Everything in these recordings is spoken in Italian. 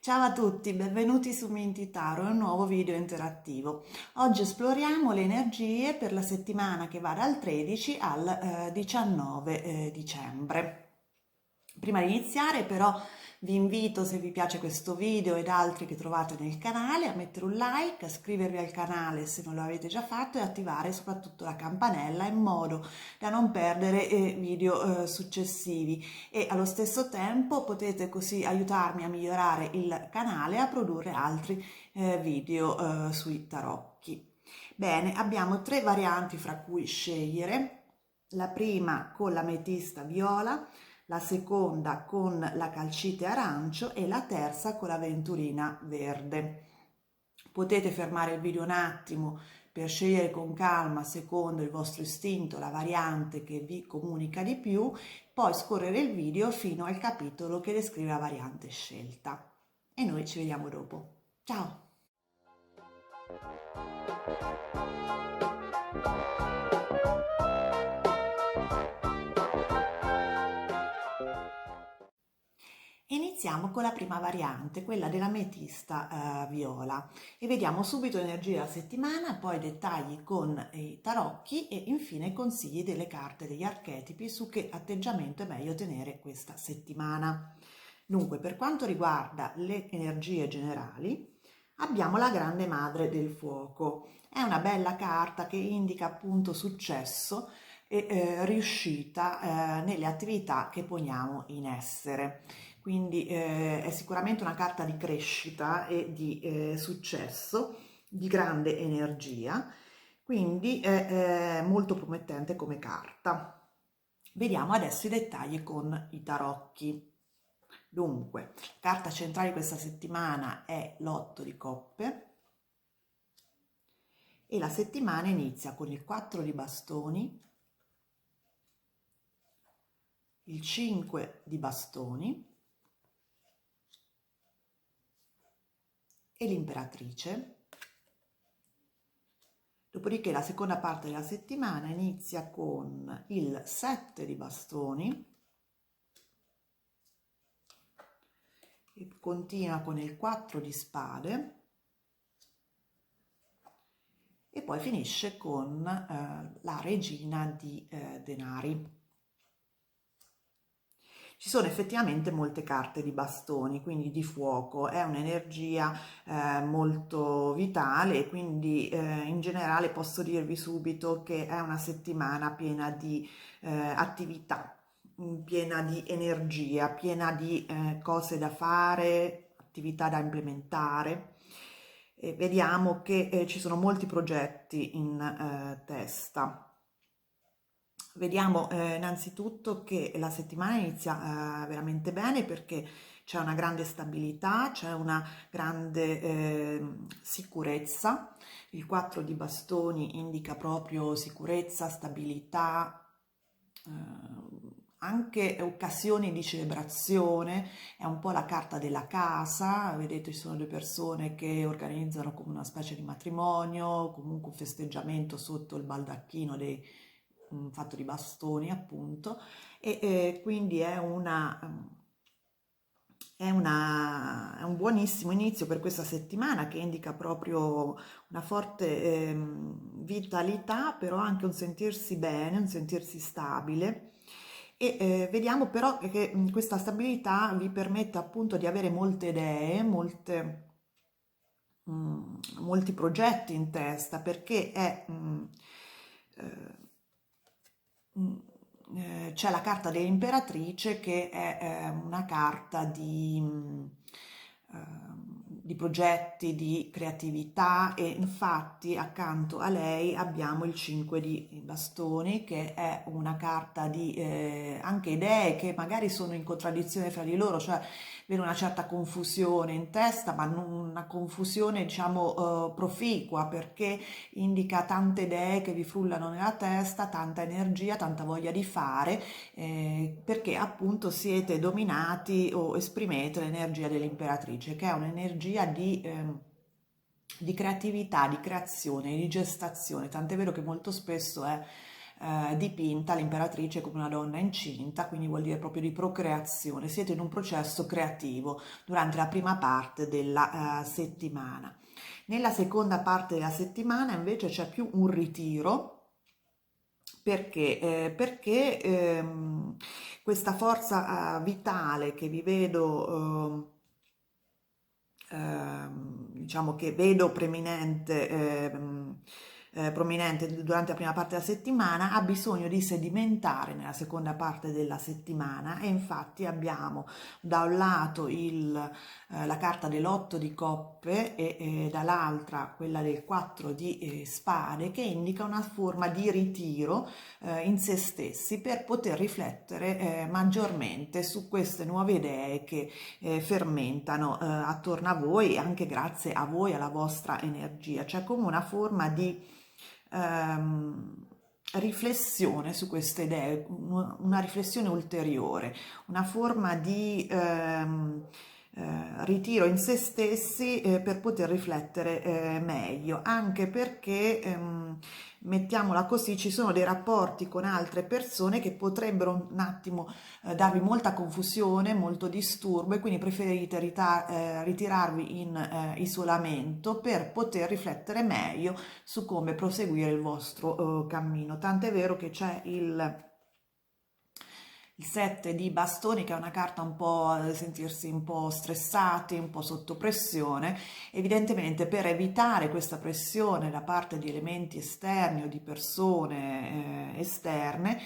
Ciao a tutti, benvenuti su Minty Tarot, un nuovo video interattivo. Oggi esploriamo le energie per la settimana che va dal 13 al 19 dicembre. Prima di iniziare però vi invito, se vi piace questo video ed altri che trovate nel canale, a mettere un like, a iscrivervi al canale se non lo avete già fatto e attivare soprattutto la campanella in modo da non perdere video successivi, e allo stesso tempo potete così aiutarmi a migliorare il canale e a produrre altri video sui tarocchi. Bene, abbiamo tre varianti fra cui scegliere. La prima con l'ametista viola, la seconda con la calcite arancio e la terza con l'aventurina verde. Potete fermare il video un attimo per scegliere con calma, secondo il vostro istinto, la variante che vi comunica di più, poi scorrere il video fino al capitolo che descrive la variante scelta. E noi ci vediamo dopo. Ciao! Iniziamo con la prima variante, quella dell'ametista viola, e vediamo subito l'energia della settimana, poi dettagli con i tarocchi e infine consigli delle carte degli archetipi su che atteggiamento è meglio tenere questa settimana. Dunque, per quanto riguarda le energie generali, abbiamo la Grande Madre del Fuoco. È una bella carta che indica appunto successo e riuscita nelle attività che poniamo in essere. Quindi è sicuramente una carta di crescita e di successo, di grande energia, quindi è molto promettente come carta. Vediamo adesso i dettagli con i tarocchi. Dunque, la carta centrale di questa settimana è l'8 di coppe e la settimana inizia con il 4 di bastoni, il 5 di bastoni e l'imperatrice. Dopodiché la seconda parte della settimana inizia con il 7 di bastoni e continua con il 4 di spade e poi finisce con la regina di denari. Ci sono effettivamente molte carte di bastoni, quindi di fuoco, è un'energia molto vitale e quindi in generale posso dirvi subito che è una settimana piena di attività, piena di energia, piena di cose da fare, attività da implementare. E vediamo che ci sono molti progetti in testa. Vediamo innanzitutto che la settimana inizia veramente bene perché c'è una grande stabilità, c'è una grande sicurezza. Il 4 di bastoni indica proprio sicurezza, stabilità, anche occasioni di celebrazione. È un po' la carta della casa, vedete ci sono due persone che organizzano come una specie di matrimonio, comunque un festeggiamento sotto il baldacchino fatto di bastoni appunto, e quindi è un buonissimo inizio per questa settimana che indica proprio una forte vitalità, però anche un sentirsi bene, un sentirsi stabile. E vediamo però che questa stabilità vi permette appunto di avere molte idee, molti progetti in testa, perché c'è la carta dell'imperatrice che è una carta di progetti, di creatività, e infatti accanto a lei abbiamo il 5 di bastoni che è una carta di anche idee che magari sono in contraddizione fra di loro, cioè avere una certa confusione in testa, ma non una confusione diciamo proficua, perché indica tante idee che vi frullano nella testa, tanta energia, tanta voglia di fare, perché appunto siete dominati o esprimete l'energia dell'imperatrice, che è un'energia di creatività, di creazione, di gestazione, tant'è vero che molto spesso è dipinta l'imperatrice come una donna incinta, quindi vuol dire proprio di procreazione. Siete in un processo creativo durante la prima parte della settimana. Nella seconda parte della settimana invece c'è più un ritiro. Perché? Perché questa forza vitale che vi vedo, diciamo che vedo prominente durante la prima parte della settimana, ha bisogno di sedimentare nella seconda parte della settimana e infatti abbiamo da un lato la carta dell'otto di coppe e dall'altra quella del 4 di spade che indica una forma di ritiro in se stessi per poter riflettere maggiormente su queste nuove idee che fermentano attorno a voi, anche grazie a voi, alla vostra energia. C'è come una forma di riflessione su queste idee, una riflessione ulteriore, una forma di ritiro in se stessi per poter riflettere meglio, anche perché mettiamola così, ci sono dei rapporti con altre persone che potrebbero un attimo darvi molta confusione, molto disturbo e quindi preferite ritirarvi in isolamento per poter riflettere meglio su come proseguire il vostro cammino. Tant'è vero che c'è il 7 di bastoni, che è una carta un po' sentirsi un po' stressati, un po' sotto pressione. Evidentemente per evitare questa pressione da parte di elementi esterni o di persone esterne,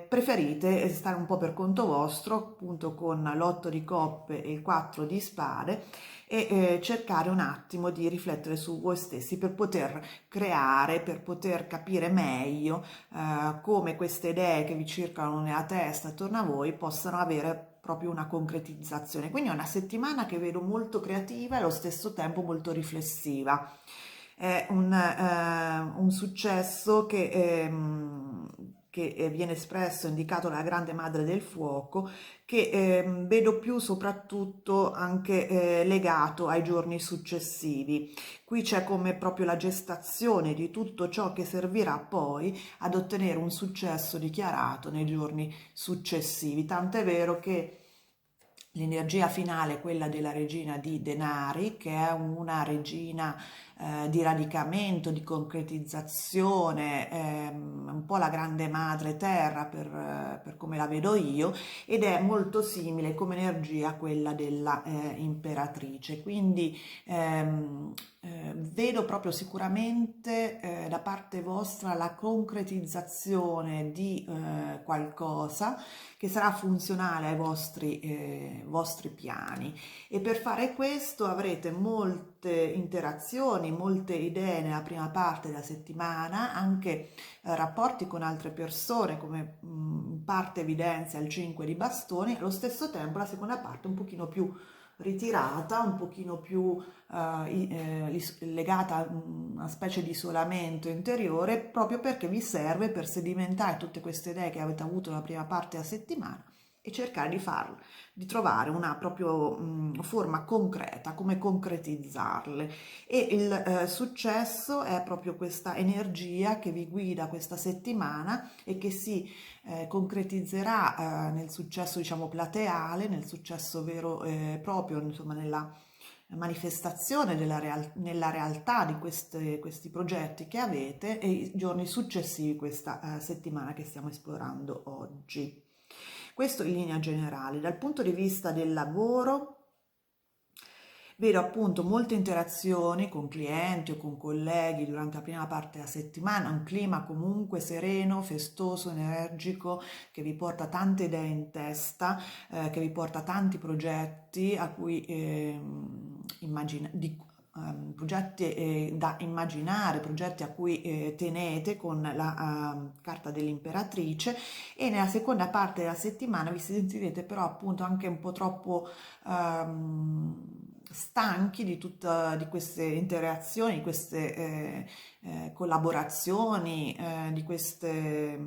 preferite stare un po' per conto vostro, appunto con l'8 di coppe e il 4 di spade, e cercare un attimo di riflettere su voi stessi per poter creare, per poter capire meglio come queste idee che vi circolano nella testa attorno a voi possano avere proprio una concretizzazione. Quindi è una settimana che vedo molto creativa e allo stesso tempo molto riflessiva. È un successo che viene espresso, indicato dalla grande madre del fuoco, che vedo più soprattutto anche legato ai giorni successivi. Qui c'è come proprio la gestazione di tutto ciò che servirà poi ad ottenere un successo dichiarato nei giorni successivi. Tant'è vero che l'energia finale è quella della regina di denari, che è una regina di radicamento, di concretizzazione, un po' la grande madre terra per come la vedo io, ed è molto simile come energia a quella della imperatrice. Quindi vedo proprio sicuramente da parte vostra la concretizzazione di qualcosa che sarà funzionale ai vostri piani, e per fare questo avrete molte interazioni, molte idee nella prima parte della settimana, anche rapporti con altre persone, come in parte evidenzia il 5 di bastoni. Allo stesso tempo la seconda parte è un pochino più ritirata, un pochino più legata a una specie di isolamento interiore, proprio perché vi serve per sedimentare tutte queste idee che avete avuto nella prima parte della settimana e cercare di trovare una proprio forma concreta, come concretizzarle. E il successo è proprio questa energia che vi guida questa settimana e che si concretizzerà nel successo, diciamo, plateale, nel successo vero e proprio, insomma, nella manifestazione nella realtà di questi progetti che avete, e i giorni successivi questa settimana che stiamo esplorando oggi. Questo in linea generale. Dal punto di vista del lavoro, vedo appunto molte interazioni con clienti o con colleghi durante la prima parte della settimana, un clima comunque sereno, festoso, energico, che vi porta tante idee in testa, che vi porta tanti progetti a cui progetti da immaginare, progetti a cui tenete con la carta dell'imperatrice. E nella seconda parte della settimana vi sentirete però appunto anche un po' troppo stanchi di queste interazioni, di queste collaborazioni, di queste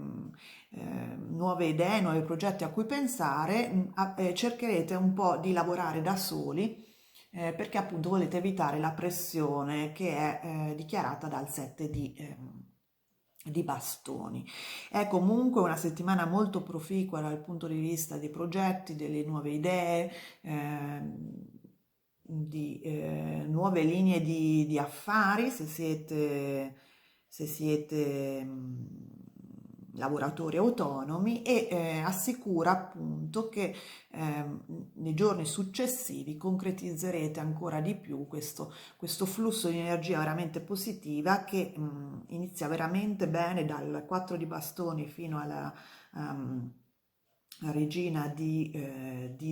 nuove idee, nuovi progetti a cui pensare. Cercherete un po' di lavorare da soli, perché appunto volete evitare la pressione che è dichiarata dal 7 di di bastoni. È comunque una settimana molto proficua dal punto di vista dei progetti, delle nuove idee, di nuove linee di affari, se siete lavoratori autonomi, e assicura appunto che nei giorni successivi concretizzerete ancora di più questo flusso di energia veramente positiva che inizia veramente bene dal 4 di bastoni fino alla regina di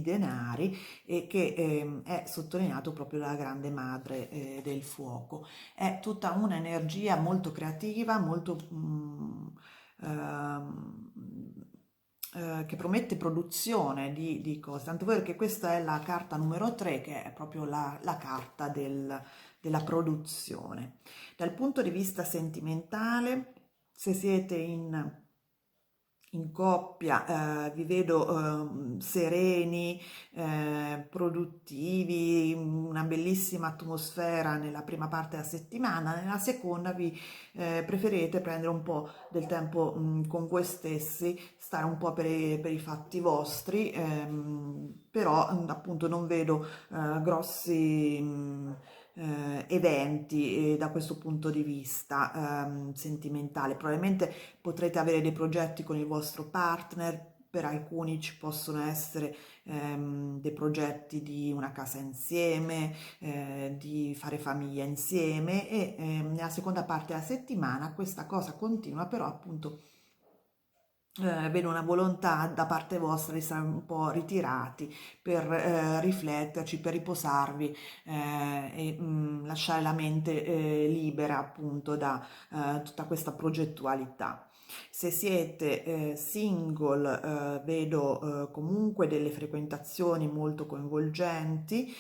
denari, e che è sottolineato proprio dalla grande madre del fuoco. È tutta un'energia molto creativa, molto ehm, che promette produzione di cose, tanto vero che questa è la carta numero 3, che è proprio la carta della produzione. Dal punto di vista sentimentale, se siete in coppia, vi vedo sereni, produttivi, una bellissima atmosfera nella prima parte della settimana. Nella seconda vi preferite prendere un po' del tempo con voi stessi, stare un po' per i fatti vostri, però appunto non vedo grossi eventi da questo punto di vista sentimentale. Probabilmente potrete avere dei progetti con il vostro partner, per alcuni ci possono essere dei progetti di una casa insieme, di fare famiglia insieme, e nella seconda parte della settimana questa cosa continua, però appunto vedo una volontà da parte vostra di stare un po' ritirati per rifletterci, per riposarvi e lasciare la mente libera appunto da tutta questa progettualità. Se siete single, vedo comunque delle frequentazioni molto coinvolgenti,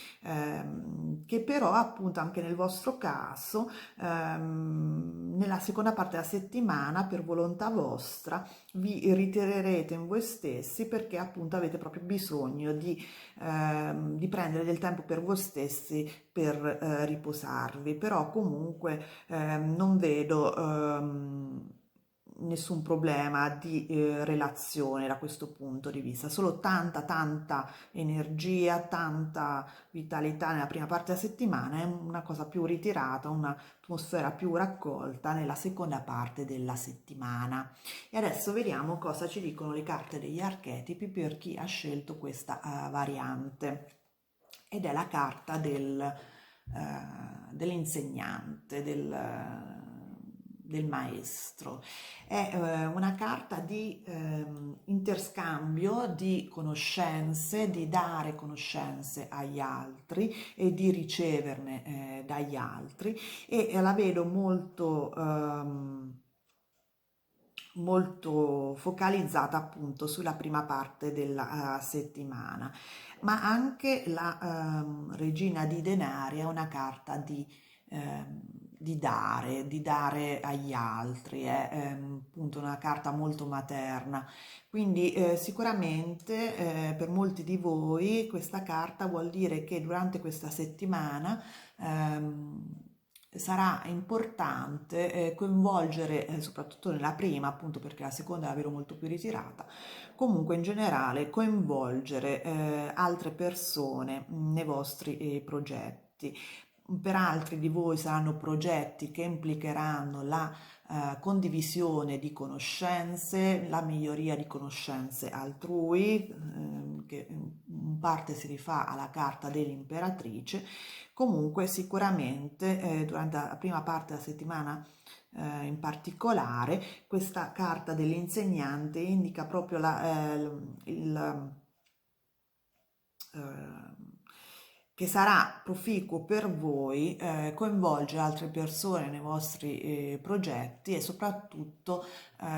che però appunto anche nel vostro caso, nella seconda parte della settimana, per volontà vostra, vi ritirerete in voi stessi, perché appunto avete proprio bisogno di prendere del tempo per voi stessi, per riposarvi. Però comunque non vedo nessun problema di relazione da questo punto di vista, solo tanta energia, tanta vitalità nella prima parte della settimana, è una cosa più ritirata, un'atmosfera più raccolta nella seconda parte della settimana. E adesso vediamo cosa ci dicono le carte degli archetipi per chi ha scelto questa variante, ed è la carta dell'insegnante, del maestro. È una carta di interscambio di conoscenze, di dare conoscenze agli altri e di riceverne dagli altri, e la vedo molto focalizzata appunto sulla prima parte della settimana. Ma anche la regina di denari è una carta di dare agli altri, è appunto una carta molto materna. Quindi sicuramente per molti di voi questa carta vuol dire che durante questa settimana sarà importante coinvolgere, soprattutto nella prima, appunto perché la seconda è davvero molto più ritirata, comunque in generale coinvolgere altre persone nei vostri progetti. Per altri di voi saranno progetti che implicheranno la condivisione di conoscenze, la miglioria di conoscenze altrui, che in parte si rifà alla carta dell'imperatrice. Comunque sicuramente durante la prima parte della settimana in particolare, questa carta dell'insegnante indica proprio eh, che sarà proficuo per voi coinvolgere altre persone nei vostri progetti, e soprattutto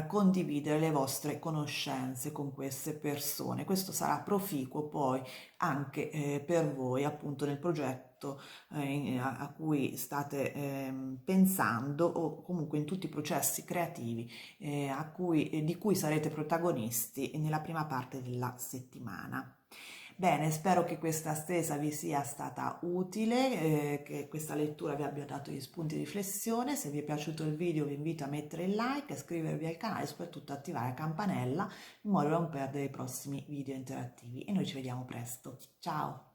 condividere le vostre conoscenze con queste persone. Questo sarà proficuo poi anche per voi appunto nel progetto a cui state pensando, o comunque in tutti i processi creativi di cui sarete protagonisti nella prima parte della settimana. Bene, spero che questa stesa vi sia stata utile, che questa lettura vi abbia dato gli spunti di riflessione. Se vi è piaciuto il video vi invito a mettere il like, a iscrivervi al canale e soprattutto attivare la campanella in modo da non perdere i prossimi video interattivi. E noi ci vediamo presto. Ciao!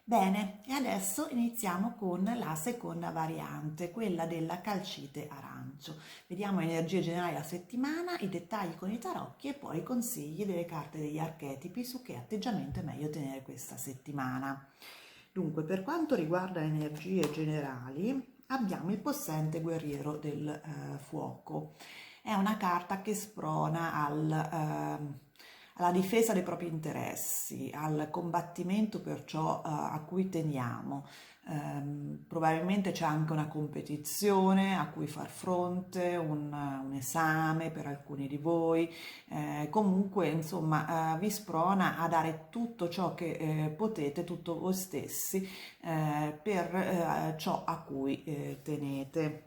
Bene, e adesso iniziamo con la seconda variante, quella della calcite arancio. Vediamo le energie generali della settimana, i dettagli con i tarocchi e poi i consigli delle carte degli archetipi su che atteggiamento è meglio tenere questa settimana. Dunque, per quanto riguarda le energie generali, abbiamo il possente guerriero del fuoco. È una carta che sprona alla difesa dei propri interessi, al combattimento per ciò a cui teniamo. Probabilmente c'è anche una competizione a cui far fronte, un esame per alcuni di voi, comunque insomma vi sprona a dare tutto ciò che potete, tutto voi stessi, per ciò a cui tenete.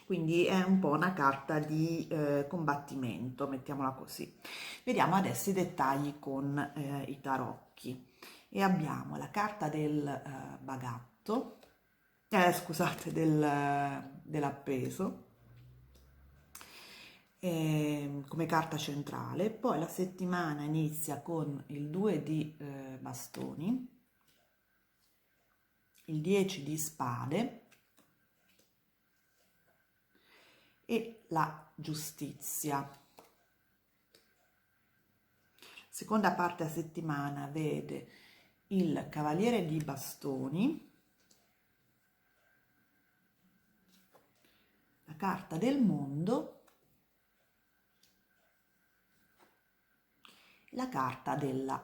Quindi è un po' una carta di combattimento, mettiamola così. Vediamo adesso i dettagli con i tarocchi. E abbiamo la carta del bagatto, scusate, dell'appeso, come carta centrale. Poi la settimana inizia con il 2 di bastoni, il 10 di spade, e la giustizia. Seconda parte della settimana vede il cavaliere di bastoni, la carta del mondo, la carta della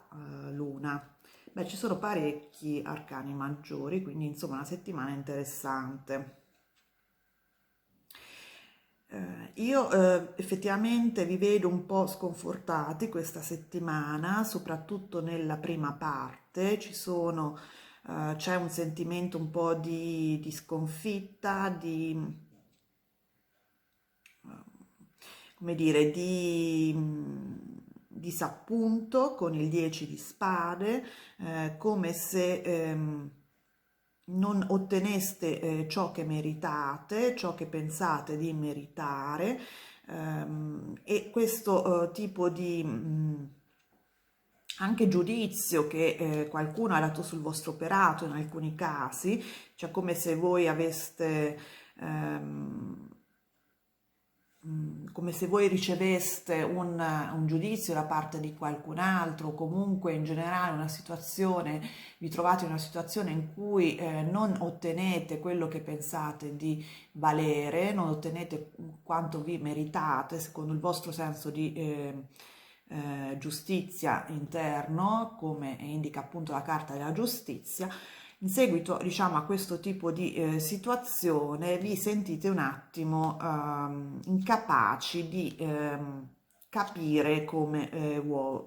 luna. Beh, ci sono parecchi arcani maggiori, quindi insomma una settimana interessante. Io effettivamente vi vedo un po' sconfortati questa settimana, soprattutto nella prima parte. C'è un sentimento un po' di sconfitta, come dire, di disappunto con il 10 di spade, come se non otteneste ciò che meritate, ciò che pensate di meritare, e questo tipo di anche giudizio che qualcuno ha dato sul vostro operato in alcuni casi, cioè come se voi aveste come se voi riceveste un giudizio da parte di qualcun altro, o comunque in generale una situazione, vi trovate in una situazione in cui non ottenete quello che pensate di valere, non ottenete quanto vi meritate secondo il vostro senso di giustizia interno, come indica appunto la carta della giustizia. In seguito, diciamo, a questo tipo di situazione vi sentite un attimo incapaci di capire come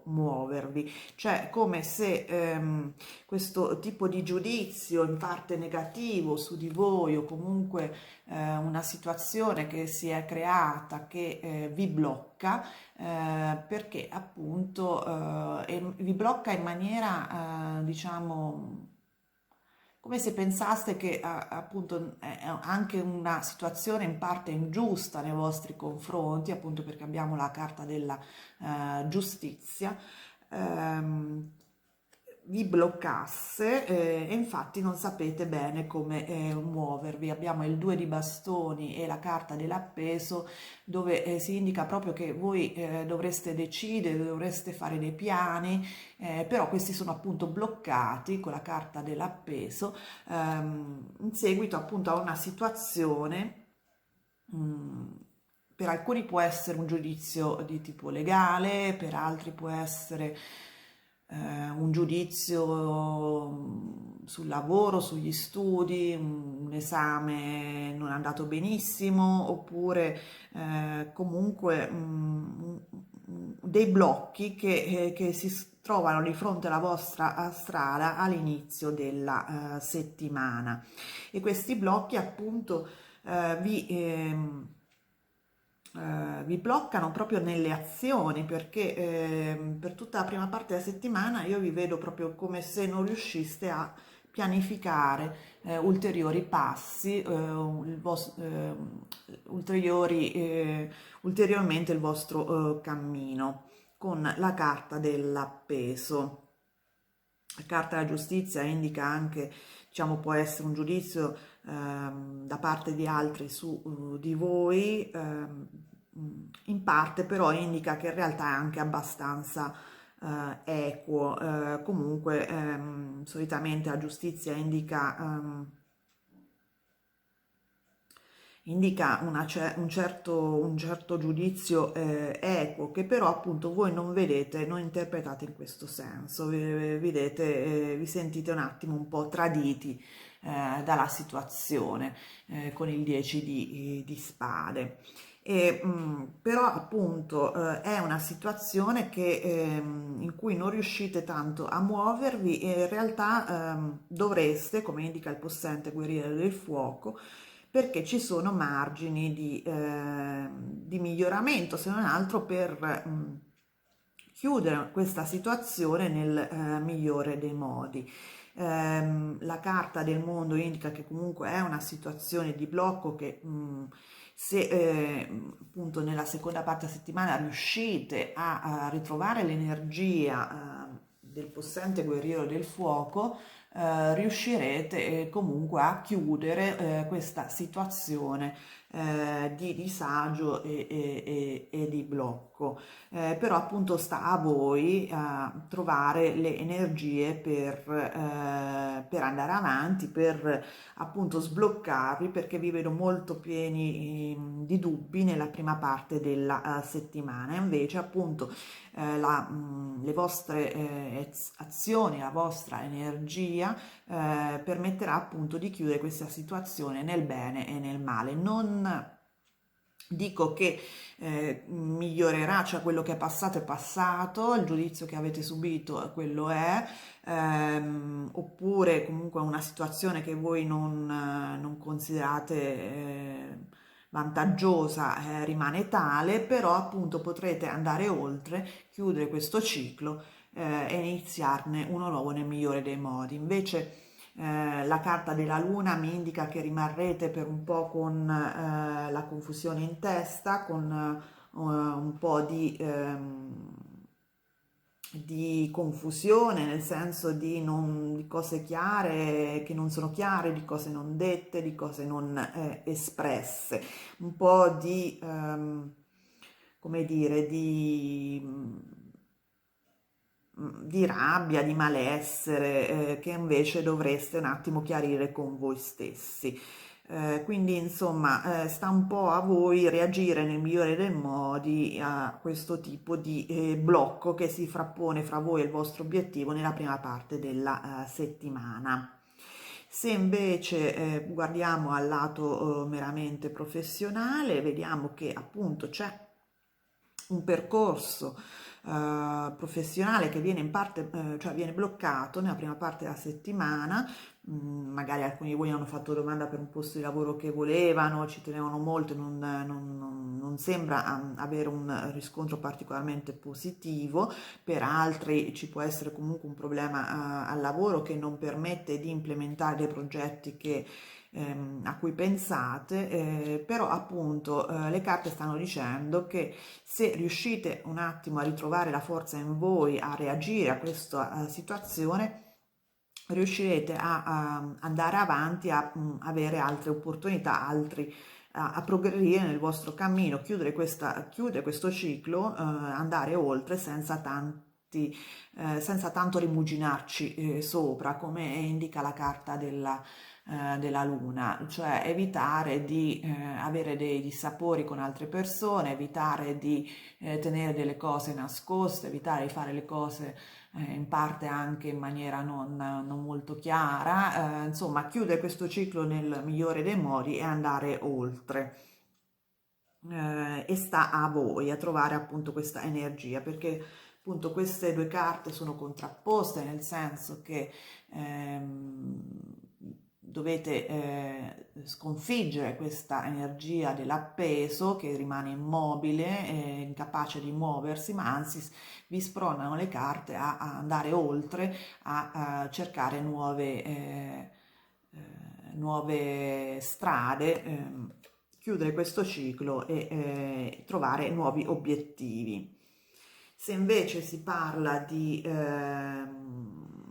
muovervi, cioè come se questo tipo di giudizio in parte negativo su di voi, o comunque una situazione che si è creata che vi blocca, perché appunto vi blocca in maniera diciamo come se pensaste che appunto è anche una situazione in parte ingiusta nei vostri confronti, appunto perché abbiamo la carta della giustizia, vi bloccasse, e infatti non sapete bene come muovervi. Abbiamo il 2 di bastoni e la carta dell'appeso, dove si indica proprio che voi dovreste decidere, dovreste fare dei piani, però questi sono appunto bloccati con la carta dell'appeso in seguito appunto a una situazione. Per alcuni può essere un giudizio di tipo legale, per altri può essere un giudizio sul lavoro, sugli studi, un esame non è andato benissimo, oppure comunque dei blocchi che si trovano di fronte alla vostra strada all'inizio della settimana, e questi blocchi appunto vi vi bloccano proprio nelle azioni, perché per tutta la prima parte della settimana io vi vedo proprio come se non riusciste a pianificare ulteriori passi, ulteriormente il vostro cammino, con la carta dell'appeso. La carta della giustizia indica anche, diciamo, può essere un giudizio da parte di altri su di voi, in parte però indica che in realtà è anche abbastanza equo. Comunque, solitamente la giustizia indica un certo giudizio equo, che però appunto voi non vedete, non interpretate in questo senso, vi sentite un attimo un po' traditi dalla situazione con il 10 di spade. Però appunto è una situazione in cui non riuscite tanto a muovervi e in realtà dovreste, come indica il possente guerriero del fuoco, perché ci sono margini di miglioramento, se non altro per chiudere questa situazione nel migliore dei modi. La carta del mondo indica che comunque è una situazione di blocco che se appunto nella seconda parte della settimana riuscite a ritrovare l'energia del possente guerriero del fuoco, riuscirete comunque a chiudere questa situazione di disagio e di blocco. Però appunto sta a voi trovare le energie per andare avanti, per appunto sbloccarvi, perché vi vedo molto pieni di dubbi nella prima parte della settimana. Invece appunto le vostre azioni, la vostra energia permetterà appunto di chiudere questa situazione nel bene e nel male. Non dico che migliorerà, cioè quello che è passato, il giudizio che avete subito quello è, oppure comunque una situazione che voi non considerate vantaggiosa, rimane tale, però appunto potrete andare oltre, chiudere questo ciclo e iniziarne uno nuovo nel migliore dei modi. Invece la carta della luna mi indica che rimarrete per un po' con la confusione in testa, con un po' di confusione, nel senso di cose chiare che non sono chiare, di cose non dette, di cose non espresse, un po' come dire, di rabbia, di malessere, che invece dovreste un attimo chiarire con voi stessi. Quindi insomma sta un po' a voi reagire nel migliore dei modi a questo tipo di blocco che si frappone fra voi e il vostro obiettivo nella prima parte della settimana. Se invece guardiamo al lato meramente professionale, vediamo che appunto c'è un percorso professionale che viene in parte, cioè viene bloccato nella prima parte della settimana. Magari alcuni di voi hanno fatto domanda per un posto di lavoro che volevano, ci tenevano molto e non sembra avere un riscontro particolarmente positivo. Per altri ci può essere comunque un problema al lavoro che non permette di implementare dei progetti a cui pensate, però appunto le carte stanno dicendo che se riuscite un attimo a ritrovare la forza in voi a reagire a questa situazione, riuscirete a andare avanti, a avere altre opportunità, a progredire nel vostro cammino, chiudere questo ciclo, andare oltre senza tanto rimuginarci sopra, come indica la carta della luna, cioè evitare di avere dei dissapori con altre persone, evitare di tenere delle cose nascoste, evitare di fare le cose in parte anche in maniera non molto chiara, insomma chiudere questo ciclo nel migliore dei modi e andare oltre. E sta a voi a trovare appunto questa energia, perché appunto queste due carte sono contrapposte, nel senso che dovete sconfiggere questa energia dell'appeso che rimane immobile, incapace di muoversi, ma anzi vi spronano le carte a andare oltre, a cercare nuove strade, chiudere questo ciclo e trovare nuovi obiettivi. Se invece si parla di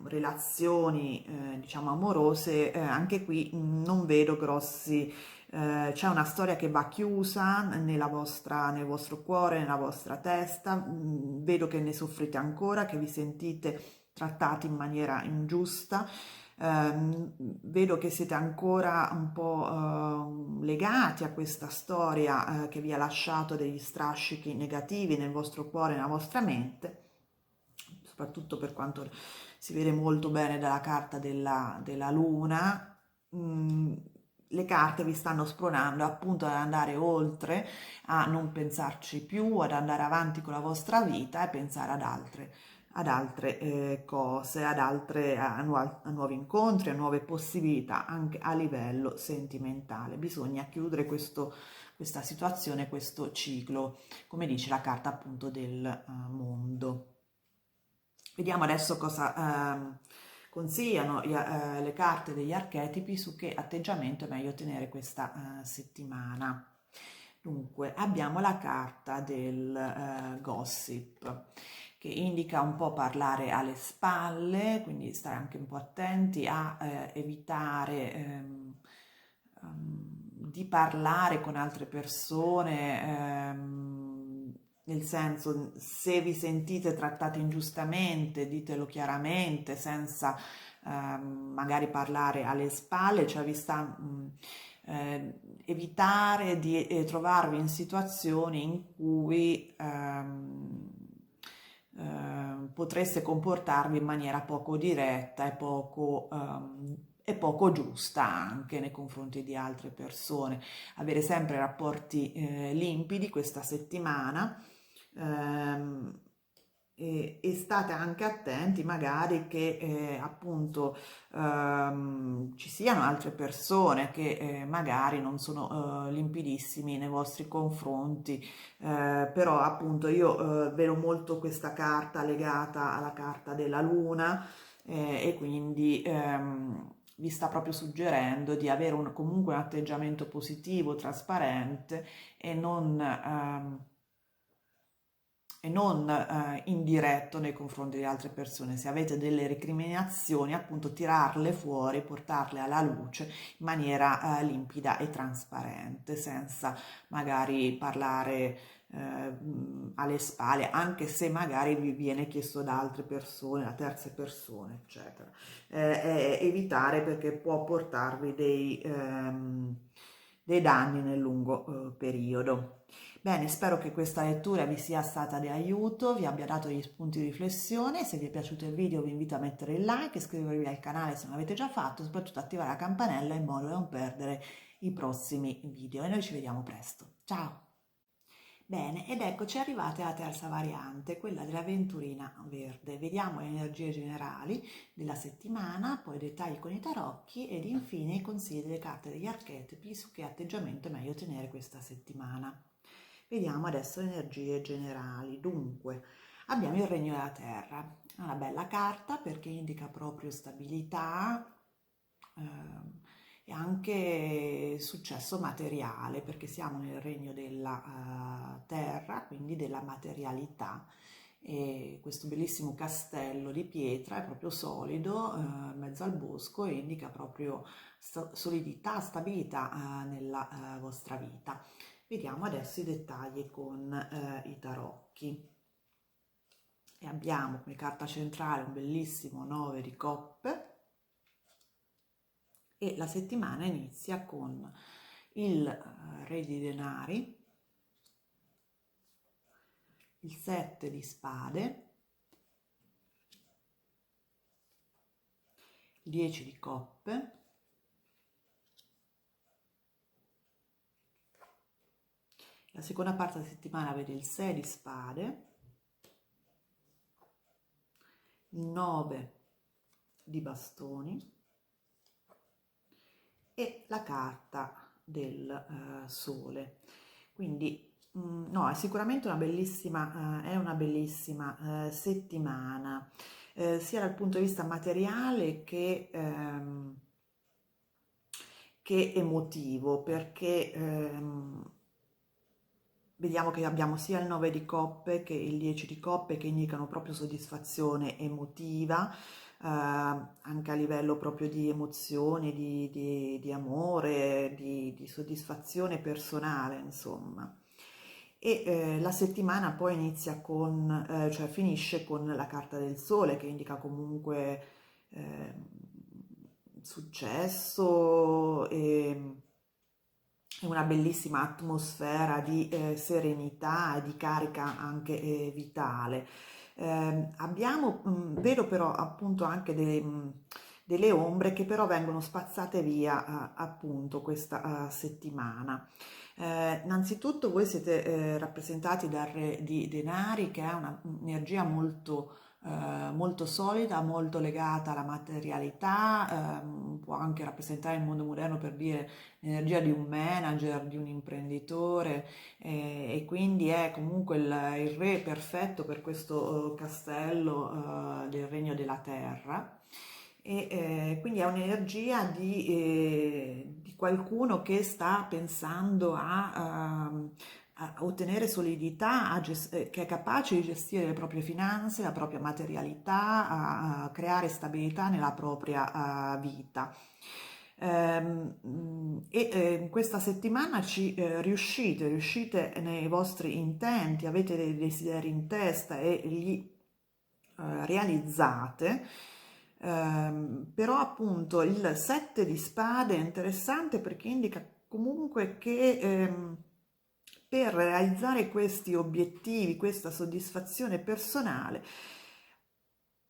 relazioni diciamo amorose, anche qui non vedo grossi, c'è una storia che va chiusa nel vostro cuore, nella vostra testa, vedo che ne soffrite ancora, che vi sentite trattati in maniera ingiusta. Vedo che siete ancora un po' legati a questa storia che vi ha lasciato degli strascichi negativi nel vostro cuore, nella vostra mente, soprattutto per quanto si vede molto bene dalla carta della luna. Le carte vi stanno spronando appunto ad andare oltre, a non pensarci più, ad andare avanti con la vostra vita e pensare ad altre cose, a nuovi incontri, a nuove possibilità anche a livello sentimentale. Bisogna chiudere questa situazione, questo ciclo, come dice la carta appunto del mondo. Vediamo adesso cosa consigliano le carte degli archetipi su che atteggiamento è meglio tenere questa settimana. Dunque, abbiamo la carta del gossip, che indica un po' parlare alle spalle, quindi stare anche un po' attenti a evitare di parlare con altre persone, nel senso, se vi sentite trattati ingiustamente, ditelo chiaramente, senza magari parlare alle spalle, cioè vi sta evitare di trovarvi in situazioni in cui potreste comportarvi in maniera poco diretta e poco giusta anche nei confronti di altre persone. Avere sempre rapporti limpidi questa settimana, e state anche attenti magari che appunto ci siano altre persone che magari non sono limpidissimi nei vostri confronti, però appunto io vedo molto questa carta legata alla carta della luna, e quindi vi sta proprio suggerendo di avere comunque un atteggiamento positivo, trasparente e non indiretto nei confronti di altre persone. Se avete delle recriminazioni, appunto tirarle fuori, portarle alla luce in maniera limpida e trasparente, senza magari parlare alle spalle, anche se magari vi viene chiesto da altre persone, da terze persone, eccetera. Evitare, perché può portarvi dei danni nel lungo periodo. Bene, spero che questa lettura vi sia stata di aiuto, vi abbia dato degli spunti di riflessione. Se vi è piaciuto il video vi invito a mettere il like, iscrivervi al canale se non l'avete già fatto e soprattutto attivare la campanella in modo da non perdere i prossimi video. E noi ci vediamo presto. Ciao! Bene, ed eccoci arrivate alla terza variante, quella dell'avventurina verde. Vediamo le energie generali della settimana, poi i dettagli con i tarocchi ed infine i consigli delle carte degli archetipi su che atteggiamento è meglio tenere questa settimana. Vediamo adesso le energie generali. Dunque, abbiamo il Regno della Terra, una bella carta perché indica proprio stabilità e anche successo materiale, perché siamo nel regno della Terra, quindi della materialità. E questo bellissimo castello di pietra è proprio solido, in mezzo al bosco, e indica proprio solidità, stabilità nella vostra vita. Vediamo adesso i dettagli con i tarocchi. E abbiamo come carta centrale un bellissimo 9 di coppe e la settimana inizia con il Re di Denari, il 7 di Spade, il 10 di Coppe, la seconda parte della settimana vede il 6 di Spade, il 9 di Bastoni e la carta del Sole. Quindi no, è sicuramente è una bellissima settimana, sia dal punto di vista materiale che emotivo, perché vediamo che abbiamo sia il 9 di coppe che il 10 di coppe che indicano proprio soddisfazione emotiva, anche a livello proprio di emozioni, di amore, di soddisfazione personale, insomma. E la settimana poi inizia cioè finisce con la carta del sole che indica comunque eh, successo e una bellissima atmosfera di serenità e di carica anche vitale. Vedo però appunto anche delle ombre che però vengono spazzate via appunto questa settimana. Innanzitutto voi siete rappresentati dal Re di Denari, che è un'energia molto solida, molto legata alla materialità, può anche rappresentare il mondo moderno, per dire l'energia di un manager, di un imprenditore, e quindi è comunque il re perfetto per questo castello del Regno della Terra. E quindi è un'energia di qualcuno che sta pensando a ottenere solidità, che è capace di gestire le proprie finanze, la propria materialità, a creare stabilità nella propria vita. In questa settimana riuscite nei vostri intenti, avete dei desideri in testa e li realizzate. Però appunto il 7 di spade è interessante perché indica comunque che per realizzare questi obiettivi, questa soddisfazione personale,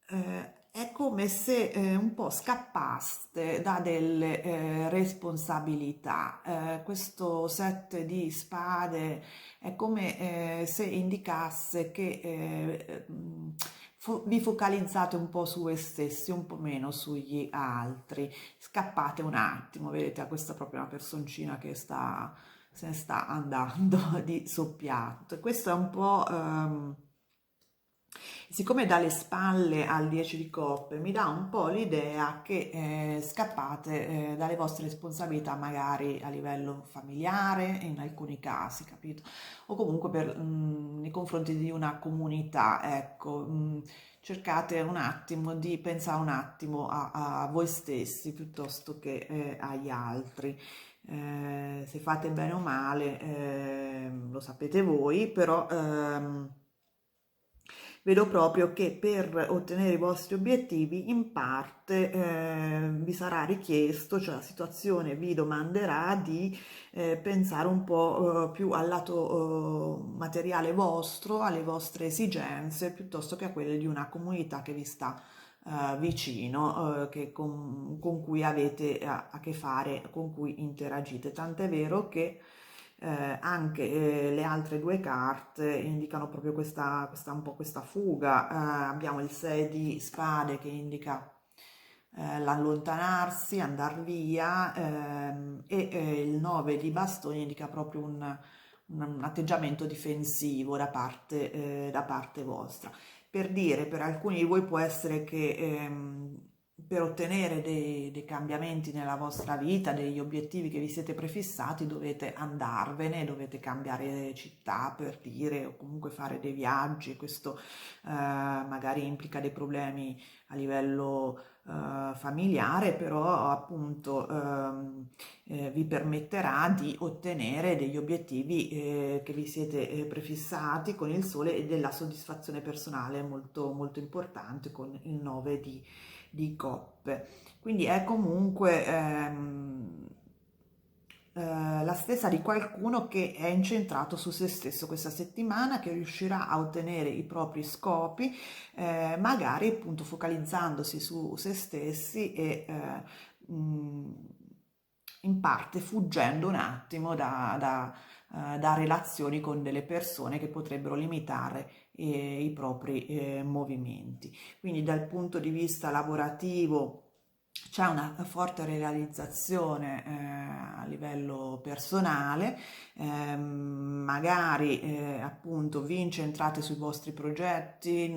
è come se un po' scappaste da delle responsabilità. Questo 7 di spade è come se indicasse che vi focalizzate un po' su voi stessi, un po' meno sugli altri. Scappate un attimo, vedete, a questa proprio una personcina che se ne sta andando di soppiatto. E questo è un po'. Siccome dalle spalle al 10 di coppe mi dà un po' l'idea che scappate dalle vostre responsabilità magari a livello familiare in alcuni casi, capito? O comunque nei confronti di una comunità, ecco, cercate un attimo di pensare un attimo a voi stessi piuttosto che agli altri. Se fate bene o male, lo sapete voi, però vedo proprio che per ottenere i vostri obiettivi in parte vi sarà richiesto, cioè la situazione vi domanderà di pensare un po' più al lato materiale vostro, alle vostre esigenze, piuttosto che a quelle di una comunità che vi sta vicino, con cui avete a che fare, con cui interagite. Tant'è vero che anche le altre due carte indicano proprio un po' questa fuga. Abbiamo il 6 di spade che indica l'allontanarsi, andar via, il 9 di bastoni indica proprio un atteggiamento difensivo da parte vostra. Per dire, per alcuni di voi può essere che per ottenere dei cambiamenti nella vostra vita, degli obiettivi che vi siete prefissati, dovete andarvene, dovete cambiare città, per dire, o comunque fare dei viaggi. Questo magari implica dei problemi a livello familiare, però appunto vi permetterà di ottenere degli obiettivi che vi siete prefissati con il sole, e della soddisfazione personale molto, molto importante con il 9 di coppe. Quindi è comunque la stessa di qualcuno che è incentrato su se stesso questa settimana, che riuscirà a ottenere i propri scopi, magari appunto focalizzandosi su se stessi e in parte fuggendo un attimo da relazioni con delle persone che potrebbero limitare i propri movimenti. Quindi dal punto di vista lavorativo c'è una forte realizzazione a livello personale, magari appunto vi incentrate sui vostri progetti,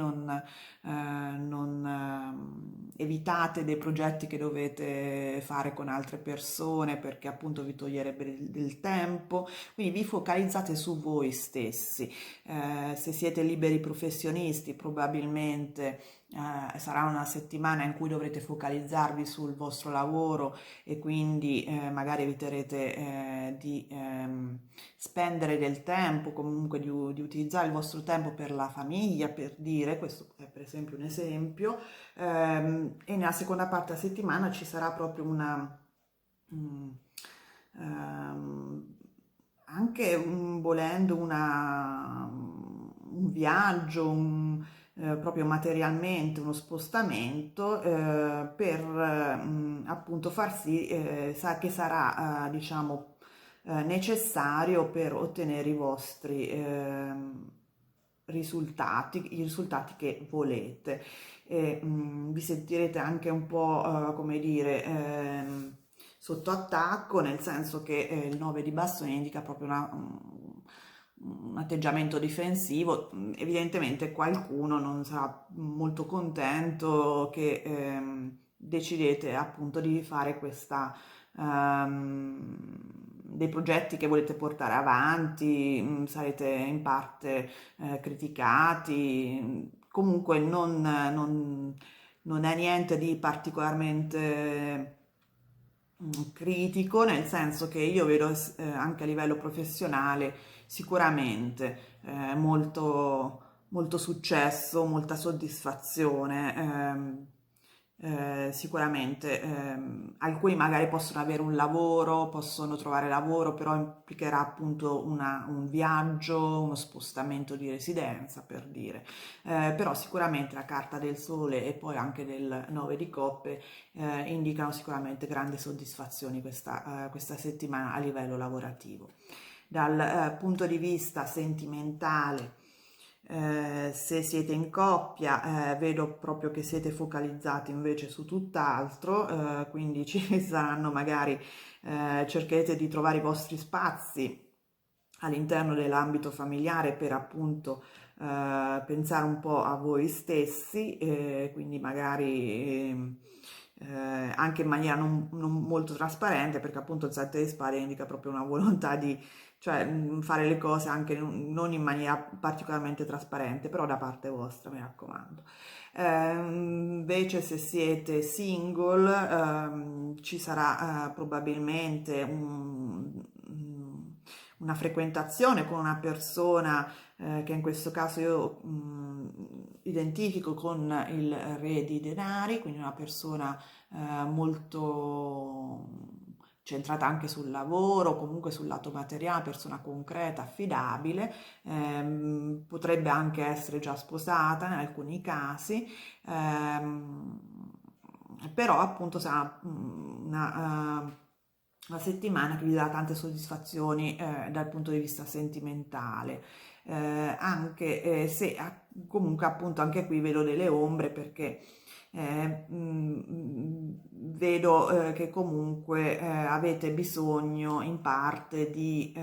evitate dei progetti che dovete fare con altre persone perché appunto vi toglierebbe del tempo, quindi vi focalizzate su voi stessi. Se siete liberi professionisti, probabilmente sarà una settimana in cui dovrete focalizzarvi sul vostro lavoro e quindi magari eviterete di spendere del tempo, comunque di utilizzare il vostro tempo per la famiglia, per dire, questo è per esempio un esempio, e nella seconda parte della settimana ci sarà proprio mm, ehm, anche volendo un viaggio, proprio materialmente uno spostamento per appunto far sì che sarà diciamo necessario per ottenere i vostri risultati, i risultati che volete. E, vi sentirete anche un po' come dire sotto attacco, nel senso che il 9 di bastoni indica proprio un atteggiamento difensivo. Evidentemente qualcuno non sarà molto contento che decidete appunto di fare dei progetti che volete portare avanti, sarete in parte criticati, comunque non è niente di particolarmente critico, nel senso che io vedo anche a livello professionale sicuramente molto successo, molta soddisfazione. Sicuramente alcuni magari possono avere un lavoro, possono trovare lavoro, però implicherà appunto un viaggio, uno spostamento di residenza, per dire. Però sicuramente la carta del sole e poi anche del 9 di coppe indicano sicuramente grandi soddisfazioni questa settimana a livello lavorativo. Dal punto di vista sentimentale, se siete in coppia, vedo proprio che siete focalizzati invece su tutt'altro, quindi ci saranno magari, cercherete di trovare i vostri spazi all'interno dell'ambito familiare per appunto pensare un po' a voi stessi, quindi magari anche in maniera non molto trasparente, perché appunto il 7 di spade indica proprio una volontà di cioè fare le cose anche non in maniera particolarmente trasparente, però da parte vostra, mi raccomando. Invece se siete single ci sarà probabilmente una frequentazione con una persona che in questo caso io identifico con il re di denari, quindi una persona molto centrata anche sul lavoro, comunque sul lato materiale, persona concreta, affidabile, potrebbe anche essere già sposata in alcuni casi, però appunto sarà una settimana che vi darà tante soddisfazioni dal punto di vista sentimentale, anche se comunque appunto anche qui vedo delle ombre perché vedo che comunque avete bisogno in parte di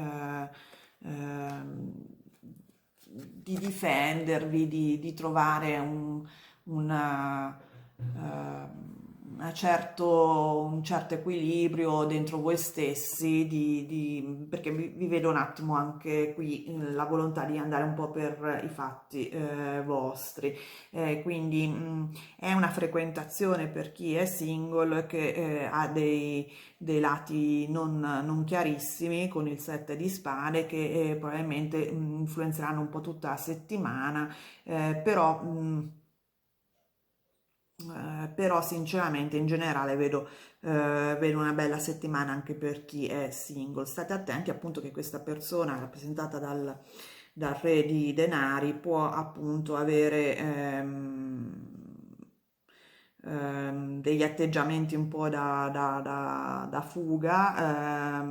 difendervi, di trovare una, un certo equilibrio dentro voi stessi, perché vi vedo un attimo anche qui la volontà di andare un po' per i fatti vostri. Quindi è una frequentazione per chi è single che ha dei lati non chiarissimi con il 7 di spade che probabilmente influenzeranno un po' tutta la settimana, però però sinceramente in generale vedo una bella settimana anche per chi è single. State attenti appunto che questa persona rappresentata dal re di denari può appunto avere degli atteggiamenti un po' da fuga,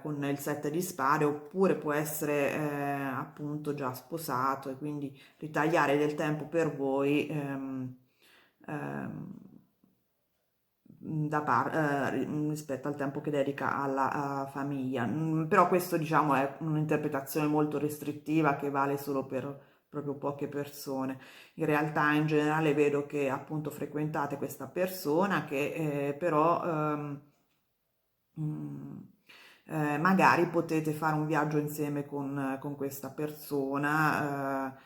con il 7 di spade, oppure può essere appunto già sposato e quindi ritagliare del tempo per voi ehm, rispetto al tempo che dedica alla famiglia. Però questo diciamo è un'interpretazione molto restrittiva che vale solo per proprio poche persone. In realtà in generale vedo che appunto frequentate questa persona che però mm, magari potete fare un viaggio insieme con questa persona,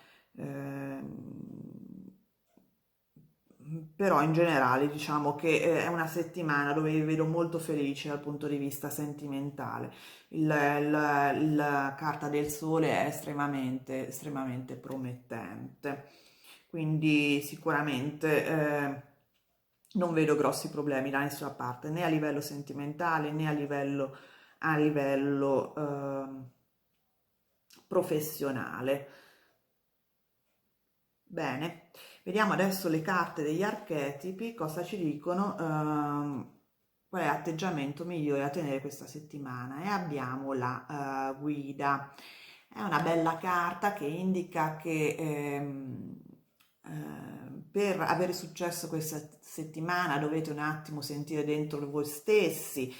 però in generale diciamo che è una settimana dove vi vedo molto felici dal punto di vista sentimentale. La carta del sole è estremamente promettente, quindi sicuramente non vedo grossi problemi da nessuna parte, né a livello sentimentale né a livello professionale. Bene, vediamo adesso le carte degli archetipi, cosa ci dicono, qual è l'atteggiamento migliore da tenere questa settimana. E abbiamo la guida. È una bella carta che indica che per avere successo questa settimana dovete un attimo sentire dentro voi stessi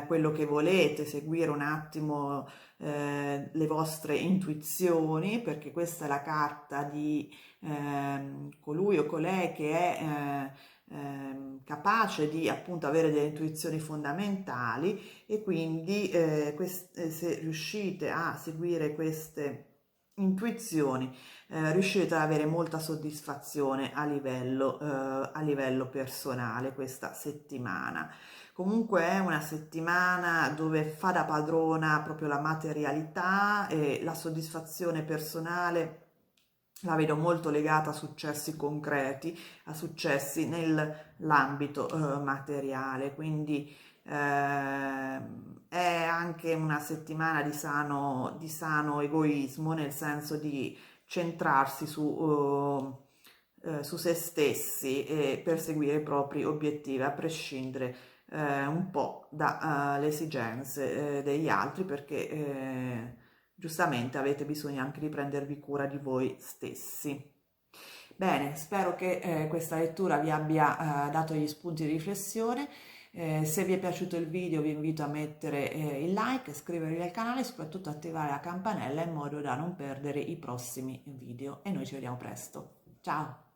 quello che volete, seguire un attimo le vostre intuizioni, perché questa è la carta di colui o colei che è capace di appunto avere delle intuizioni fondamentali e quindi se riuscite a seguire queste intuizioni riuscite ad avere molta soddisfazione a livello personale questa settimana. Comunque è una settimana dove fa da padrona proprio la materialità e la soddisfazione personale la vedo molto legata a successi concreti, a successi nell'ambito materiale, quindi è anche una settimana di sano egoismo, nel senso di centrarsi su se stessi e perseguire i propri obiettivi, a prescindere un po' dalle esigenze degli altri, perché giustamente avete bisogno anche di prendervi cura di voi stessi. Bene, spero che questa lettura vi abbia dato gli spunti di riflessione. Se vi è piaciuto il video vi invito a mettere il like, iscrivervi al canale e soprattutto attivare la campanella in modo da non perdere i prossimi video e noi ci vediamo presto. Ciao!